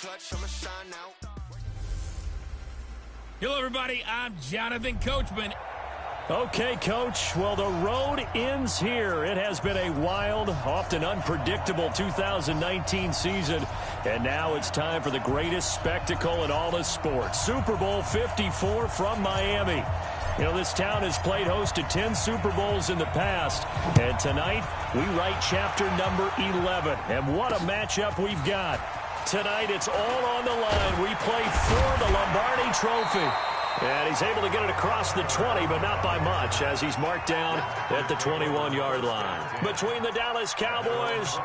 clutch, I'ma shine out. Hello, everybody. I'm Jonathan Coachman. Okay, Coach. Well, the road ends here. It has been a wild, often unpredictable 2019 season. And now it's time for the greatest spectacle in all of sports. Super Bowl 54 from Miami. You know, this town has played host to 10 Super Bowls in the past. And tonight, we write chapter number 11. And what a matchup we've got. Tonight, it's all on the line. We play for the Lombardi Trophy. And he's able to get it across the 20, but not by much, as he's marked down at the 21-yard line. Between the Dallas Cowboys,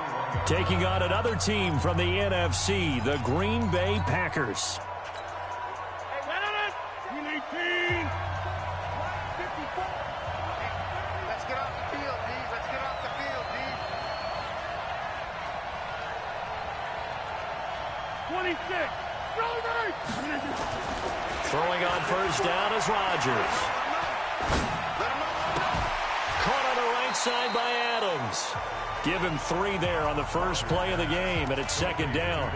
taking on another team from the NFC, the Green Bay Packers. Let's get off the field, D's. Let's get off the field, D's. 26. Throwing on first down is Rodgers. Caught on the right side by Adams. Give him 3 there on the first play of the game, and it's second down.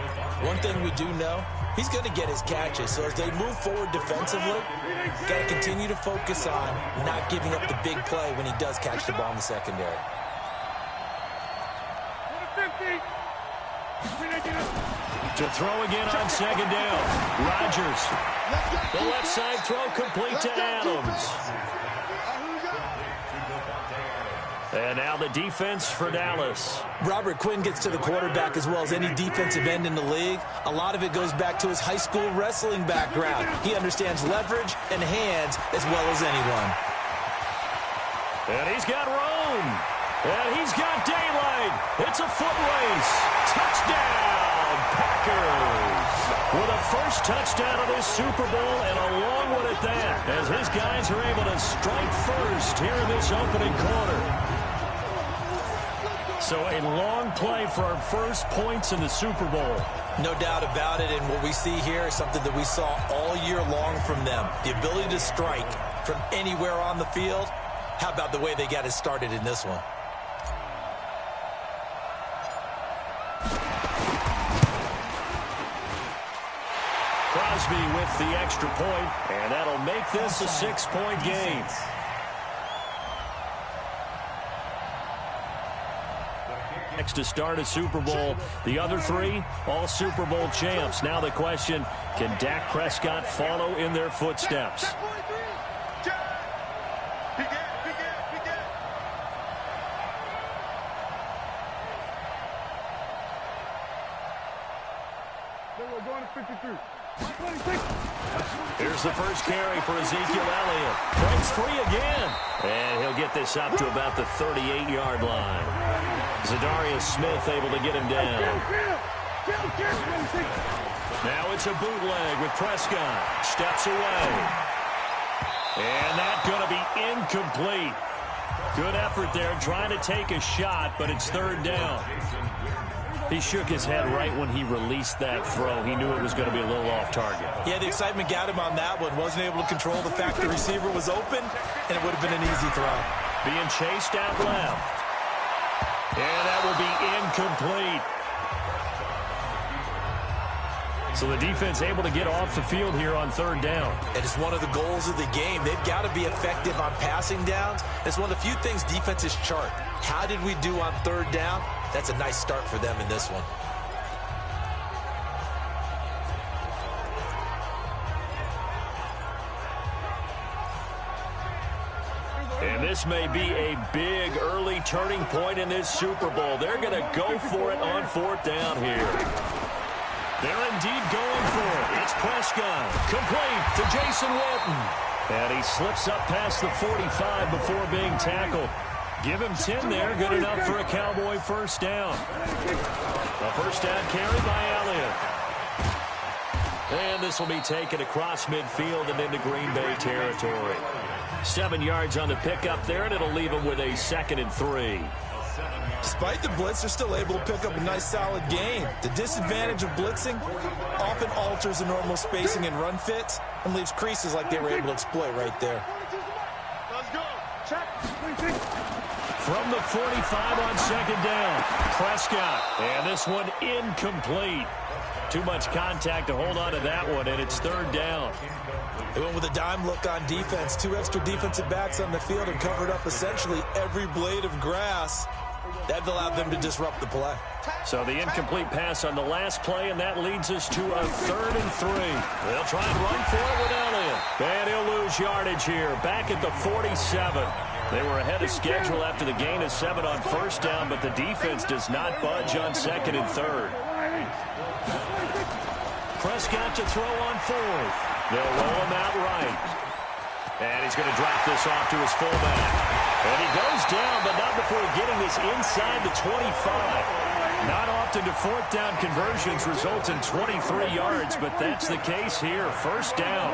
One thing we do know, he's going to get his catches. So as they move forward defensively, got to continue to focus on not giving up the big play when he does catch the ball in the secondary. To throw again on second down. Rodgers. The left side throw complete to Adams. And now the defense for Dallas. Robert Quinn gets to the quarterback as well as any defensive end in the league. A lot of it goes back to his high school wrestling background. He understands leverage and hands as well as anyone. And he's got room. And he's got daylight. It's a foot race. Touchdown, Packers. With a first touchdown of this Super Bowl, and a long one at that, as his guys are able to strike first here in this opening quarter. So a long play for our first points in the Super Bowl. No doubt about it, and what we see here is something that we saw all year long from them. The ability to strike from anywhere on the field. How about the way they got it started in this one? Crosby with the extra point, and that'll make this a 6-point game. Next to start a Super Bowl, the other 3, all Super Bowl champs. Now the question, can Dak Prescott follow in their footsteps? Here's the first carry for Ezekiel Elliott. Breaks free again. And he'll get this up to about the 38-yard line. Zadarius Smith able to get him down. Now it's a bootleg with Prescott. Steps away. And that's going to be incomplete. Good effort there trying to take a shot, but it's third down. He shook his head right when he released that throw. He knew it was going to be a little off target. Yeah, the excitement got him on that one. Wasn't able to control the fact the receiver was open, and it would have been an easy throw. Being chased out left. And that will be incomplete. So the defense able to get off the field here on third down. It is one of the goals of the game. They've got to be effective on passing downs. It's one of the few things defenses chart. How did we do on third down? That's a nice start for them in this one. And this may be a big early turning point in this Super Bowl. They're going to go for it on fourth down here. They're indeed going for it. It's Prescott. Complete to Jason Witten. And he slips up past the 45 before being tackled. Give him 10 there. Good enough for a Cowboy first down. A first down carry by Elliott. And this will be taken across midfield and into Green Bay territory. 7 yards on the pickup there, and it'll leave him with a 2nd and 3. Despite the blitz, they're still able to pick up a nice, solid gain. The disadvantage of blitzing often alters the normal spacing and run fits and leaves creases like they were able to exploit right there. Let's go. Check. From the 45 on second down. Prescott. And this one incomplete. Too much contact to hold on to that one, and it's third down. They went with a dime look on defense. 2 extra defensive backs on the field and covered up essentially every blade of grass. That allowed them to disrupt the play. So the incomplete pass on the last play, and that leads us to a 3rd and 3. They'll try and run for it with Elliott. And he'll lose yardage here, back at the 47. They were ahead of schedule after the gain of 7 on first down, but the defense does not budge on 2nd and 3rd. Prescott to throw on 4th. They'll roll him out right. And he's going to drop this off to his fullback. And he goes down, but not before getting this inside the 25. Not often do 4th down conversions result in 23 yards, but that's the case here. First down.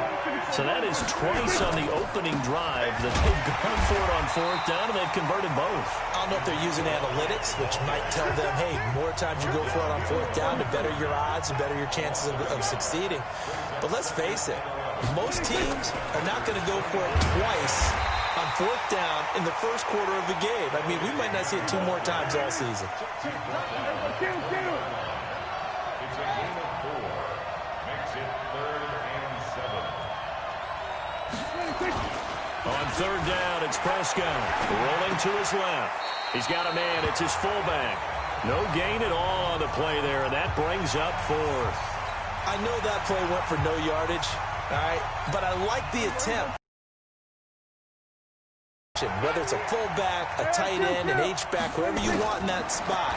So that is twice on the opening drive that they've gone for it on 4th down, and they've converted both. I don't know if they're using analytics, which might tell them, hey, more times you go for it on 4th down, the better your odds, the better your chances of succeeding. But let's face it, most teams are not going to go for it twice on 4th down in the first quarter of the game. I mean, we might not see it 2 more times all season. On 3rd down, it's Prescott. Rolling to his left. He's got a man. It's his fullback. No gain at all on the play there, and that brings up 4th. I know that play went for no yardage, all right, but I like the attempt. Whether it's a fullback, a tight end, an H-back, wherever you want in that spot.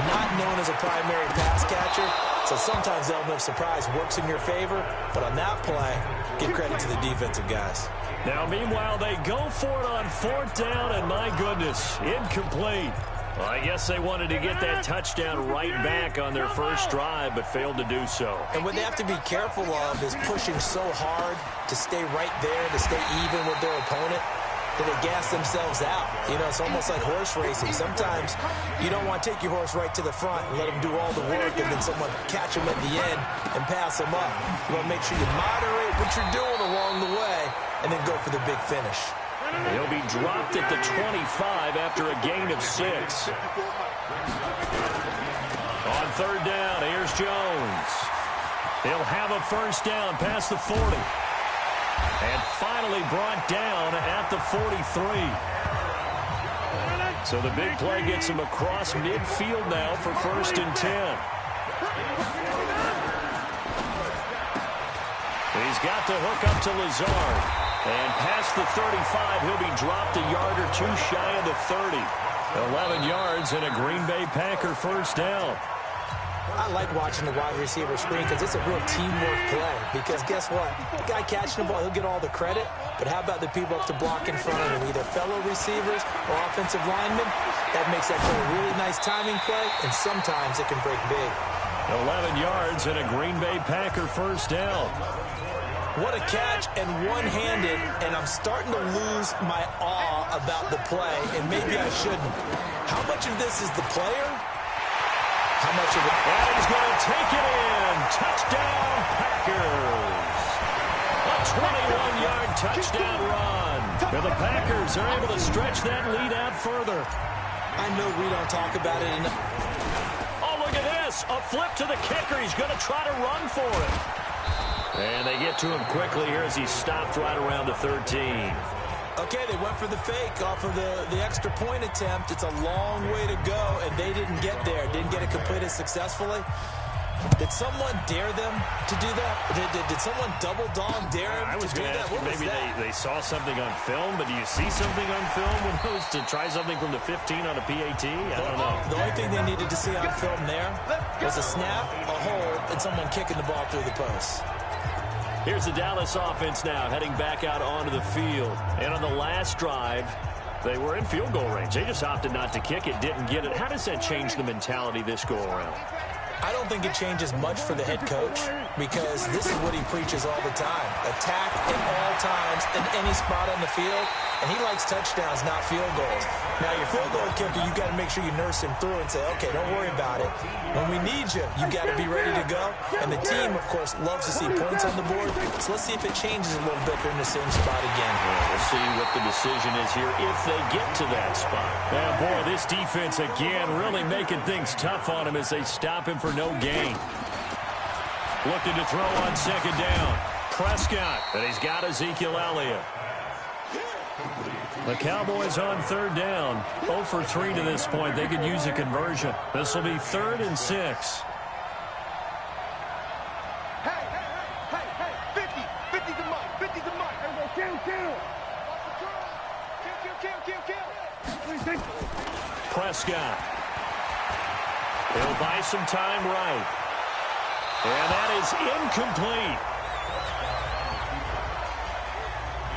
Not known as a primary pass catcher, so sometimes the element of surprise works in your favor, but on that play, give credit to the defensive guys. Now, meanwhile, they go for it on 4th down, and my goodness, incomplete. Well, I guess they wanted to get that touchdown right back on their first drive, but failed to do so. And what they have to be careful of is pushing so hard to stay right there, to stay even with their opponent, that they gas themselves out. You know, it's almost like horse racing. Sometimes you don't want to take your horse right to the front and let them do all the work and then someone catch them at the end and pass them up. You want to make sure you moderate what you're doing along the way and then go for the big finish. He'll be dropped at the 25 after a gain of 6. On 3rd down, here's Jones. He'll have a first down past the 40. And finally brought down at the 43. So the big play gets him across midfield now for 1st and 10. He's got the hook up to Lazard. And past the 35, he'll be dropped a yard or 2 shy of the 30. 11 yards and a Green Bay Packer first down. I like watching the wide receiver screen because it's a real teamwork play. Because guess what? The guy catching the ball, he'll get all the credit. But how about the people up to block in front of him, either fellow receivers or offensive linemen? That makes that play a really nice timing play, and sometimes it can break big. 11 yards and a Green Bay Packer first down. What a catch, and one-handed, and I'm starting to lose my awe about the play, and maybe I shouldn't. How much of this is the player? How much of it? And he's going to take it in. Touchdown, Packers. A 21-yard touchdown run. And the Packers are able to stretch that lead out further. I know we don't talk about it enough. Oh, look at this. A flip to the kicker. He's going to try to run for it. And they get to him quickly here as he's stopped right around the 13. Okay, they went for the fake off of the extra point attempt. It's a long way to go, and they didn't get there. Didn't get it completed successfully. Did someone dare them to do that? Did someone double dog dare him to do that? What was maybe that? they saw something on film, but do you see something on film when it goes to try something from the 15 on a PAT? I don't know. The only thing they needed to see on film there was a snap, a hold, and someone kicking the ball through the post. Here's the Dallas offense now heading back out onto the field. And on the last drive, they were in field goal range. They just opted not to kick it, didn't get it. How does that change the mentality this go around? I don't think it changes much for the head coach because this is what he preaches all the time. Attack at all times in any spot on the field, and he likes touchdowns, not field goals. Now, your field goal kicker, you got to make sure you nurse him through and say, okay, don't worry about it. When we need you, you got to be ready to go. And the team, of course, loves to see points on the board. So let's see if it changes a little bit. They're in the same spot again. We'll see what the decision is here if they get to that spot. And boy, this defense again really making things tough on him as they stop him for no gain. Looking to throw on second down. Prescott, and he's got Ezekiel Elliott. The Cowboys on third down. 0 for 3 to this point. They could use a conversion. This will be 3rd and 6. Prescott. He'll buy some time right. And that is incomplete.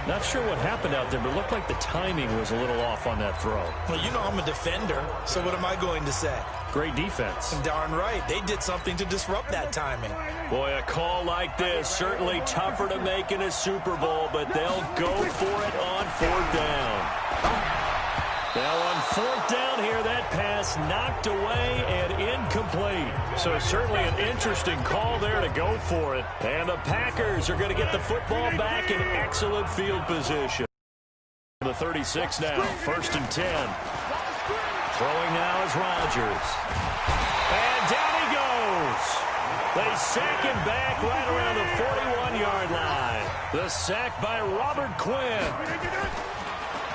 Not sure what happened out there, but it looked like the timing was a little off on that throw. Well, you know I'm a defender, so what am I going to say? Great defense. Darn right. They did something to disrupt that timing. Boy, a call like this, certainly tougher to make in a Super Bowl, but they'll go for it on 4th down. Now on 4th down here, that pass knocked away and incomplete. So certainly an interesting call there to go for it. And the Packers are going to get the football back in excellent field position. The 36 now, 1st and 10. Throwing now is Rodgers. And down he goes. They sack him back right around the 41-yard line. The sack by Robert Qwon.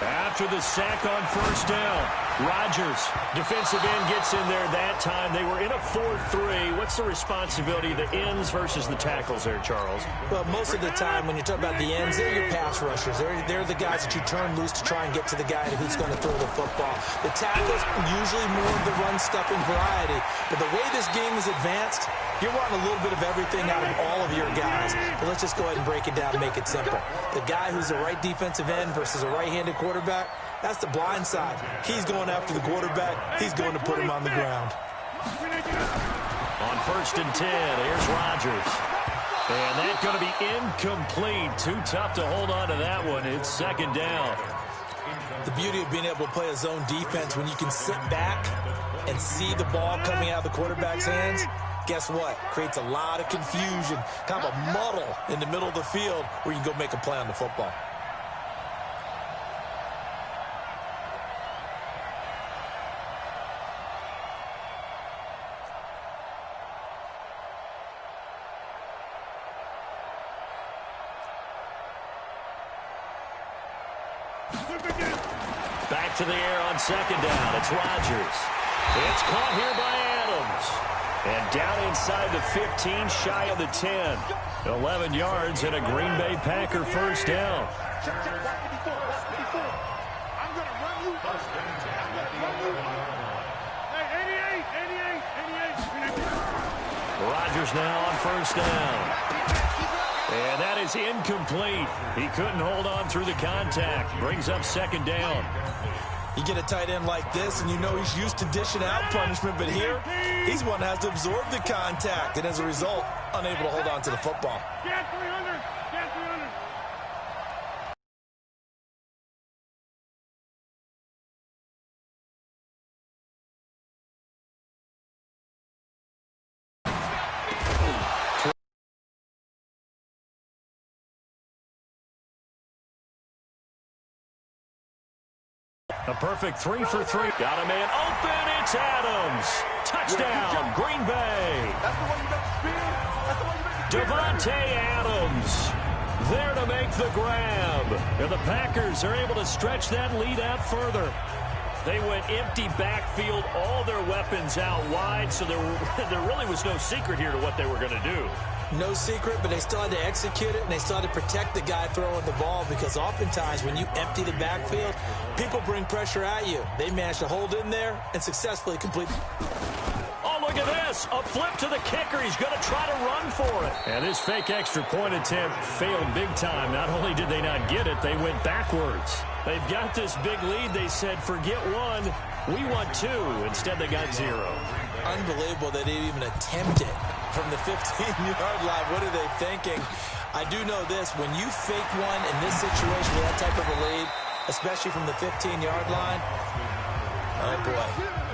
After the sack on 1st down, Rodgers, defensive end, gets in there that time. They were in a 4-3. What's the responsibility of the ends versus the tackles there, Charles? Well, most of the time when you talk about the ends, they're your pass rushers. They're the guys that you turn loose to try and get to the guy who's going to throw the football. The tackles, usually more of the run-stuffing variety. But the way this game is advanced, you're wanting a little bit of everything out of all of your guys. But let's just go ahead and break it down and make it simple. The guy who's a right defensive end versus a right-handed quarterback, that's the blind side. He's going after the quarterback. He's going to put him on the ground. On 1st and 10, here's Rodgers. And that's going to be incomplete. Too tough to hold on to that one. It's 2nd down. The beauty of being able to play a zone defense when you can sit back and see the ball coming out of the quarterback's hands, guess what? Creates a lot of confusion, kind of a muddle in the middle of the field where you can go make a play on the football. Back to the air on 2nd down. It's Rodgers. It's caught here by Adams. And down inside the 15, shy of the 10. 11 yards and a Green Bay Packer 1st down. Rodgers now on 1st down. And that is incomplete. He couldn't hold on through the contact. Brings up 2nd down. You get a tight end like this, and you know he's used to dishing out punishment, but here, he's one that has to absorb the contact, and as a result, unable to hold on to the football. A perfect 3 for 3. Got a man open. It's Adams. Touchdown, Green Bay. Devontae Adams there to make the grab. And the Packers are able to stretch that lead out further. They went empty backfield, all their weapons out wide, so there really was no secret here to what they were going to do. No secret, but they still had to execute it, and they still had to protect the guy throwing the ball because oftentimes when you empty the backfield, people bring pressure at you. They managed to hold in there and successfully complete. Oh, look at this. A flip to the kicker. He's going to try to run for it. And this fake extra point attempt failed big time. Not only did they not get it, they went backwards. They've got this big lead. They said, forget one, we want two. Instead, they got 0. Unbelievable that they even attempt it from the 15-yard line. What are they thinking? I do know this. When you fake one in this situation with that type of a lead, especially from the 15-yard line, oh, boy.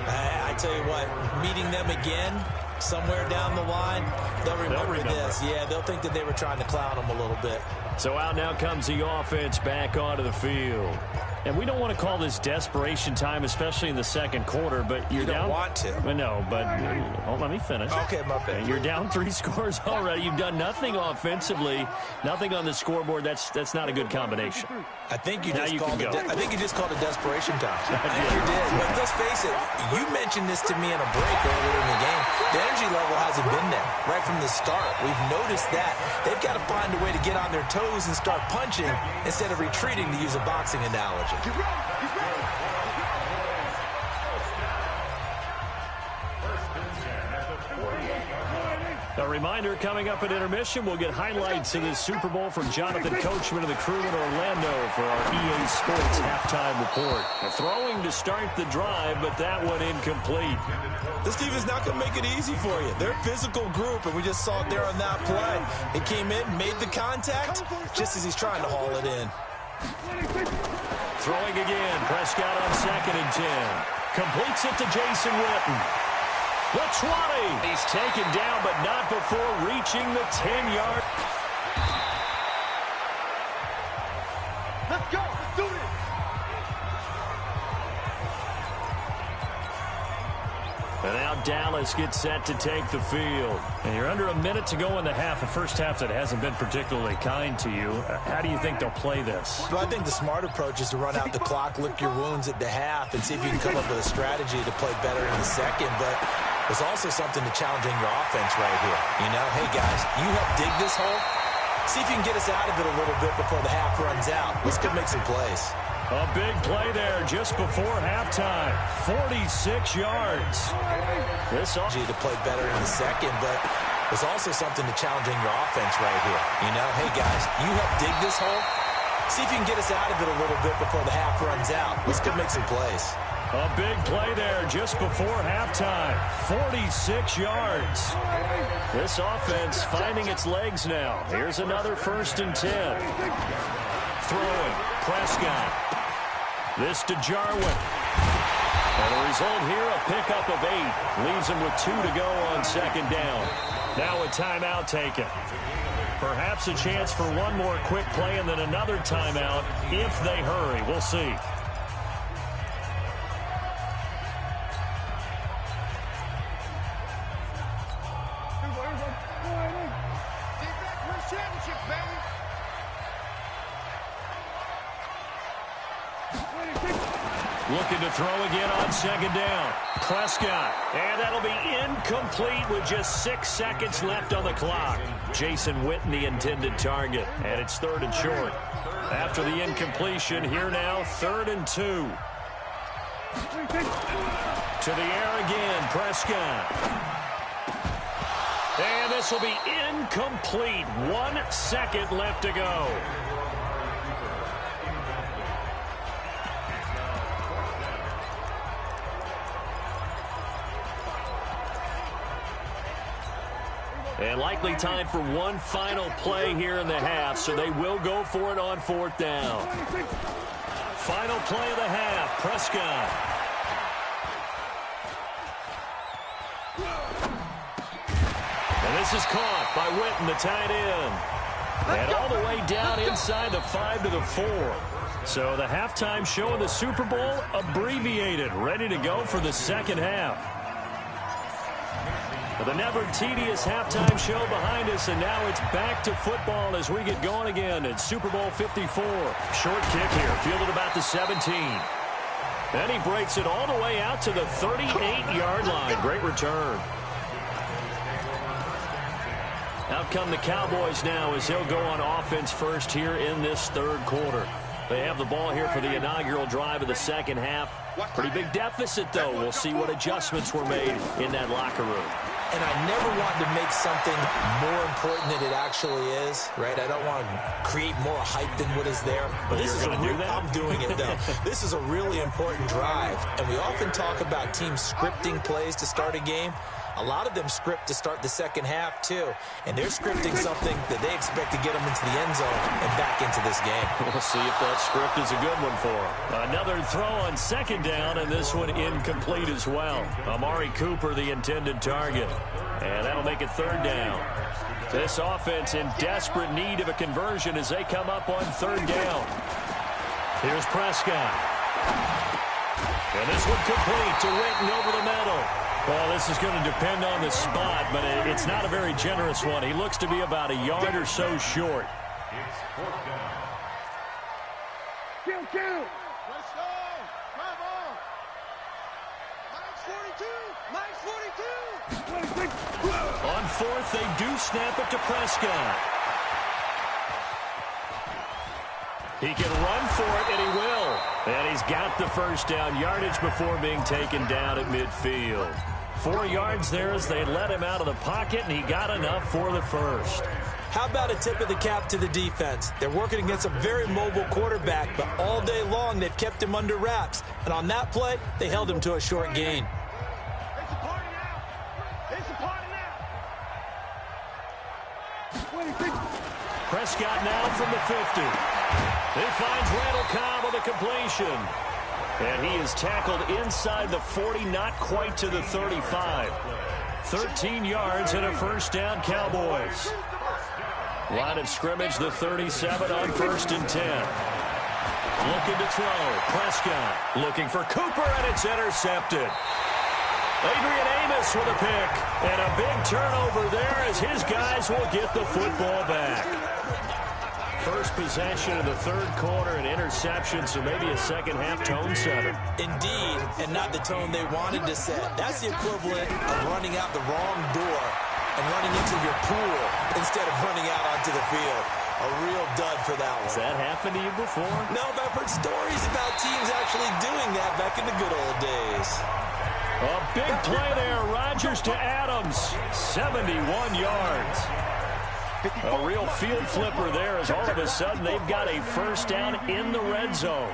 I tell you what, meeting them again somewhere down the line, they'll remember this. Yeah, they'll think that they were trying to clown them a little bit. So out now comes the offense back onto the field. And we don't want to call this desperation time, especially in the second quarter, but you're down. You don't want to. No, but let me finish. Okay, my bad. You're down 3 scores already. You've done nothing offensively, nothing on the scoreboard. That's not a good combination. I think you just called it desperation time. I think you did. But let's face it, you mentioned this to me in a break earlier in the game. The energy level hasn't been there right from the start. We've noticed that. They've got to find a way to get on their toes and start punching instead of retreating, to use a boxing analogy. A reminder, coming up at intermission, we'll get highlights of this Super Bowl from Jonathan Coachman of the crew in Orlando for our EA Sports halftime report. Throwing to start the drive, but that one incomplete. This team is not going to make it easy for you. They're a physical group, and we just saw it there on that play. He came in, made the contact, just as he's trying to haul it in. Throwing again, Prescott on 2nd and 10. Completes it to Jason Witten. The 20. He's taken down, but not before reaching the 10-yard. Let's go. Let's do this. And now Dallas gets set to take the field. And you're under a minute to go in the half, a first half that hasn't been particularly kind to you. How do you think they'll play this? Well, I think the smart approach is to run out the clock, lick your wounds at the half, and see if you can come up with a strategy to play better in the second. But there's also something to challenging your offense right here. You know, hey, guys, you help dig this hole. See if you can get us out of it a little bit before the half runs out. Let's go make some plays. A big play there just before halftime. 46 yards. This to play better in the second, but there's also something to challenging your offense right here. You know, hey, guys, you help dig this hole. See if you can get us out of it a little bit before the half runs out. Let's go make some plays. A big play there just before halftime. 46 yards. This offense finding its legs now. Here's another 1st and 10. Throwing. Prescott. This to Jarwin. And the result here, a pickup of 8. Leaves him with 2 to go on 2nd down. Now a timeout taken. Perhaps a chance for one more quick play and then another timeout if they hurry. We'll see. Looking to throw again on 2nd down. Prescott. And that'll be incomplete with just 6 seconds left on the clock. Jason Witten, the intended target. And it's 3rd and short. After the incompletion, here now, 3rd and 2. To the air again, Prescott. And this will be incomplete. 1 second left to go. And likely time for one final play here in the half, so they will go for it on 4th down. Final play of the half, Prescott. And this is caught by Witten, the tight end. And all the way down inside the 5 to the 4. So the halftime show of the Super Bowl abbreviated, ready to go for the second half. The never tedious halftime show behind us, and now it's back to football as we get going again at Super Bowl 54. Short kick here, fielded about the 17. And he breaks it all the way out to the 38-yard line. Great return. Out come the Cowboys now as they'll go on offense first here in this 3rd quarter. They have the ball here for the inaugural drive of the second half. Pretty big deficit, though. We'll see what adjustments were made in that locker room. and I never want to make something more important than it actually is, right? I don't want to create more hype than what is there. But this is I'm doing it, though. This is a really important drive, and we often talk about teams scripting plays to start a game. A lot of them script to start the second half, too. And they're scripting something that they expect to get them into the end zone and back into this game. We'll see if that script is a good one for them. Another throw on second down, and this one incomplete as well. Amari Cooper, the intended target. And that'll make it third down. This offense in desperate need of a conversion as they come up on third down. Here's Prescott. And this one complete to Witten over the middle. Well, this is going to depend on the spot, but it's not a very generous one. He looks to be about a yard or so short. It's fourth down. Kill. Let's go. Come on. Mike's 42. On fourth, they do snap it to Prescott. He can run for it, and he will. And he's got the first down yardage before being taken down at midfield. 4 yards there as they let him out of the pocket, and he got enough for the first. How about a tip of the cap to the defense? They're working against a very mobile quarterback, but all day long they've kept him under wraps. And on that play, they held him to a short gain. It's a party now. Prescott now from the 50. He finds Randall Cobb on the completion. And he is tackled inside the 40, not quite to the 35. 13 yards and a first down, Cowboys. Line of scrimmage, the 37 on 1st and 10. Looking to throw. Prescott looking for Cooper, and it's intercepted. Adrian Amos with a pick. And a big turnover there as his guys will get the football back. First possession of the third quarter, an interception, so maybe a second-half tone setter. Indeed, and not the tone they wanted to set. That's the equivalent of running out the wrong door and running into your pool instead of running out onto the field. A real dud for that one. Has that happened to you before? No, but I've heard stories about teams actually doing that back in the good old days. A big play there. Rodgers to Adams. 71 yards. A real field flipper there as all of a sudden they've got a first down in the red zone.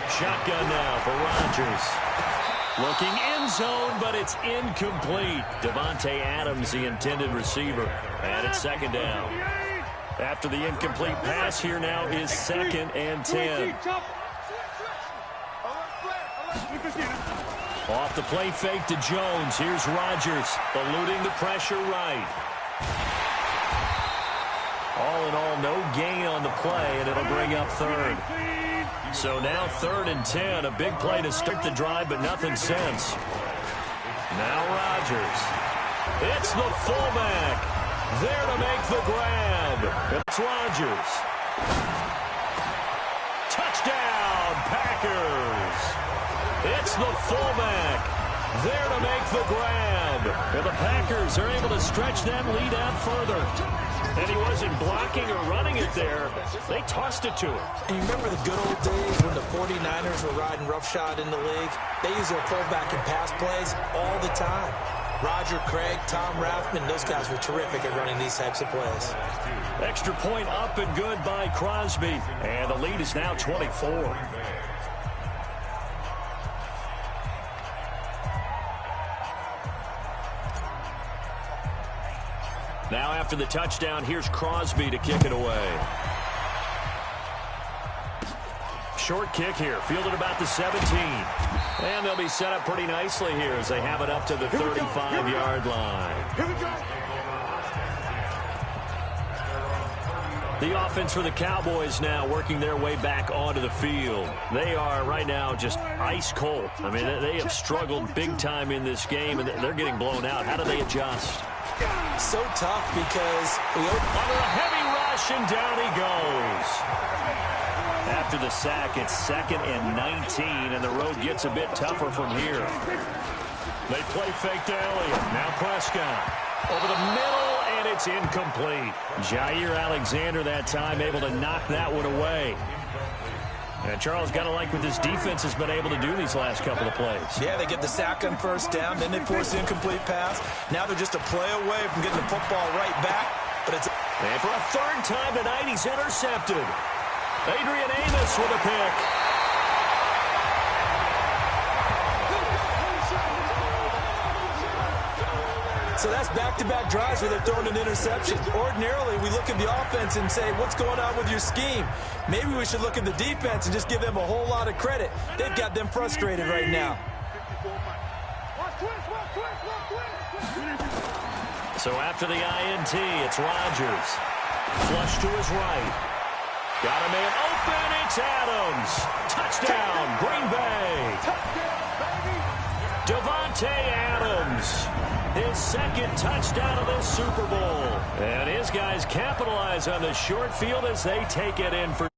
Shotgun now for Rodgers. Looking end zone, but it's incomplete. Davante Adams, the intended receiver. And it's second down. After the incomplete pass, here now is 2nd and 10. Off the play fake to Jones. Here's Rodgers, eluding the pressure right. All in all, no gain on the play, and it'll bring up third. So now 3rd and 10, a big play to start the drive, but nothing since. Now Rodgers. It's the fullback. There to make the grab. It's Rodgers. Touchdown, Packers. It's the fullback. There to make the grab. And the Packers are able to stretch that lead out further. And he wasn't blocking or running it there. They tossed it to him. And you remember the good old days when the 49ers were riding roughshod in the league? They used their pullback and pass plays all the time. Roger Craig, Tom Rathman, those guys were terrific at running these types of plays. Extra point up and good by Crosby. And the lead is now 24. Now after the touchdown, here's Crosby to kick it away. Short kick here, fielded about the 17. And they'll be set up pretty nicely here as they have it up to the 35-yard line. The offense for the Cowboys now working their way back onto the field. They are right now just ice cold. I mean, they have struggled big time in this game, and they're getting blown out. How do they adjust? So tough because under a heavy rush, and down he goes. After the sack, it's 2nd and 19, and the road gets a bit tougher from here. They play fake to Elliott. Now Prescott over the middle, and it's incomplete. Jair Alexander that time able to knock that one away. And Charles, got to like what this defense has been able to do these last couple of plays. Yeah, they get the sack on first down, then they force the incomplete pass. Now they're just a play away from getting the football right back. But it's and for a third time tonight, he's intercepted. Adrian Amos with a pick. So that's back-to-back drives where they're throwing an interception. Ordinarily, we look at the offense and say, what's going on with your scheme? Maybe we should look at the defense and just give them a whole lot of credit. They've got them frustrated right now. So after the INT, it's Rodgers. Flush to his right. Got a man open. It's Adams. Touchdown, Green Bay. Devontae Adams. His second touchdown of this Super Bowl. And his guys capitalize on the short field as they take it in for